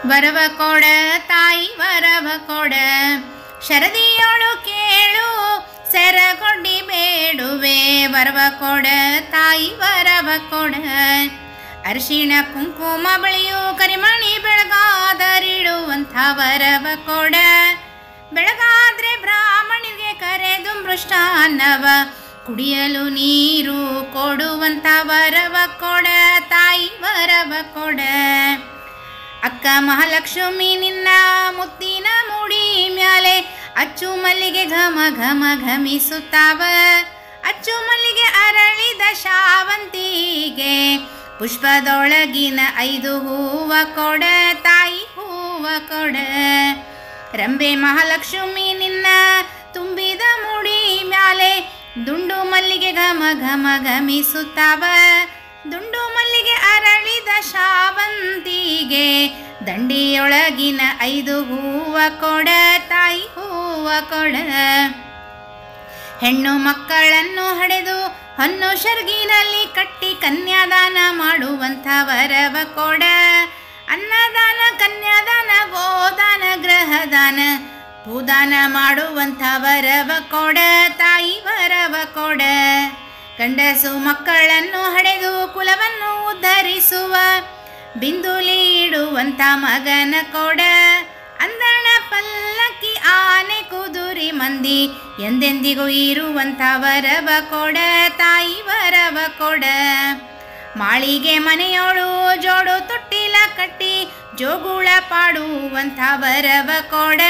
ವರವ ಕೊಡ ತಾಯಿ ವರವ ಕೊಡ, ಶರದಿಯೋಳು ಕೇಳು ಸೆರಗೊಡ್ಡಿ ಬೇಡುವೆ. ವರವ ಕೊಡ ತಾಯಿ ವರವ ಕೊಡ, ಅರಿಶಿಣ ಕುಂಕುಮ ಬಳಿಯು ಕರಿಮಣಿ ಬೆಳಗಾದರಿಡುವಂಥ ವರವ ಕೊಡ. ಬೆಳಗಾದ್ರೆ ಬ್ರಾಹ್ಮಣಿಗೆ ಕರೆದು ಮೃಷ್ಟಾನ್ನವ ಕುಡಿಯಲು ನೀರು ಕೊಡುವಂಥ ವರವ ಕೊಡ ತಾಯಿ ವರವ ಕೊಡ. ಅಕ್ಕ ಮಹಾಲಕ್ಷ್ಮಿ ನಿನ್ನ ಮುತ್ತಿನ ಮುಡಿ ಮ್ಯಾಲೆ ಅಚ್ಚು ಮಲ್ಲಿಗೆ ಘಮ ಘಮ ಘಮಿಸುತ್ತಾವ. ಅಚ್ಚು ಮಲ್ಲಿಗೆ ಅರಳಿದ ಶಾವಂತಿಗೆ ಪುಷ್ಪದೊಳಗಿನ 5 ಹೂವ ಕೊಡ ತಾಯಿ ಹೂವ ಕೊಡ. ರಂಬೆ ಮಹಾಲಕ್ಷ್ಮಿ ನಿನ್ನ ತುಂಬಿದ ಮುಡಿ ಮ್ಯಾಲೆ ದುಂಡು ಮಲ್ಲಿಗೆ ಘಮ ಘಮ ಘಮಿಸುತ್ತಾವ. ದುಂಡು ಮಲ್ಲಿಗೆ ಅರಳಿದ ಶಾವಂತಿಗೆ ದಂಡಿಯೊಳಗಿನ 5 ಹೂವ ಕೊಡ ತಾಯಿ ಹೂವ ಕೊಡ. ಹೆಣ್ಣು ಮಕ್ಕಳನ್ನು ಹಡೆದು ಹೊನ್ನು ಶರ್ಗಿನಲ್ಲಿ ಕಟ್ಟಿ ಕನ್ಯಾದಾನ ಮಾಡುವಂಥ ವರವ ಕೊಡ. ಅನ್ನದಾನ ಕನ್ಯಾದಾನ ಗೋದಾನ ಗೃಹದಾನ ಭೂದಾನ ಮಾಡುವಂಥ ವರವ ಕೊಡ ತಾಯಿ ವರವ ಕೊಡ. ಗಂಡಸು ಮಕ್ಕಳನ್ನು ಹಡೆದು ಕುಲವನ್ನು ಉದ್ಧರಿಸುವ ಬಿಂದುಲಿ ಇಡುವಂಥ ಮಗನ ಕೊಡ. ಅಂದಣ ಪಲ್ಲಕ್ಕಿ ಆನೆ ಕುದುರಿ ಮಂದಿ ಎಂದೆಂದಿಗೂ ಇರುವಂಥ ವರವ ಕೊಡ ತಾಯಿ ವರವ ಕೊಡ. ಮಾಳಿಗೆ ಮನೆಯೋಳು ಜೋಡು ತೊಟ್ಟಿಲ ಕಟ್ಟಿ ಜೋಗುಳ ಪಾಡುವಂಥ ವರವ ಕೊಡ.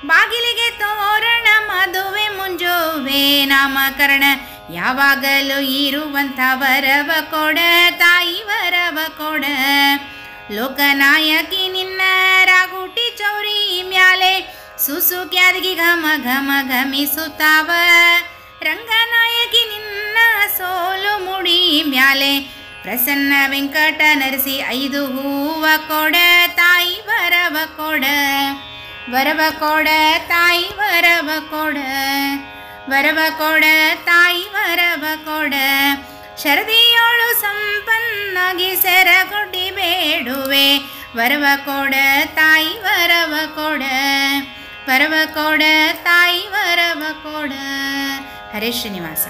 ಬಾಗಿಲಿಗೆ ತೋರಣ ಮದುವೆ ಮುಂಜುವೆ ನಾಮಕರಣ ಯಾವಾಗಲೂ ಇರುವಂಥ ವರವ ಕೊಡ ತಾಯಿ ವರವ ಕೊಡ. ಲೋಕನಾಯಕಿ ನಿನ್ನ ರಾಗುಟಿ ಚೌರಿ ಮ್ಯಾಲೆ ಸುಸುಕ್ಯಾದಗಿ ಘಮ ಘಮ ಘಮಿಸುತ್ತಾವ. ರಂಗನಾಯಕಿ ನಿನ್ನ ಸೋಲು ಮುಡಿ ಮ್ಯಾಲೆ ಪ್ರಸನ್ನ ವೆಂಕಟ ನರಸಿ 5 ಹೂವ ಕೊಡ ತಾಯಿ ವರವ ಕೊಡ. ವರವ ಕೊಡ ತಾಯಿ ವರವ ಕೊಡ, ವರವ ಕೊಡ ತಾಯಿ ವರವ ಕೊಡ. ಶರದಿಯೋಳು ಸಂಪನ್ನಾಗಿ ಸೆರಗೊಡ್ಡಿ ಬೇಡುವೆ. ವರವ ಕೊಡ ತಾಯಿ ವರವ ಕೊಡ, ವರವ ಕೊಡ ತಾಯಿ ವರವ ಕೊಡ. ಹರೇ ಶ್ರೀನಿವಾಸ.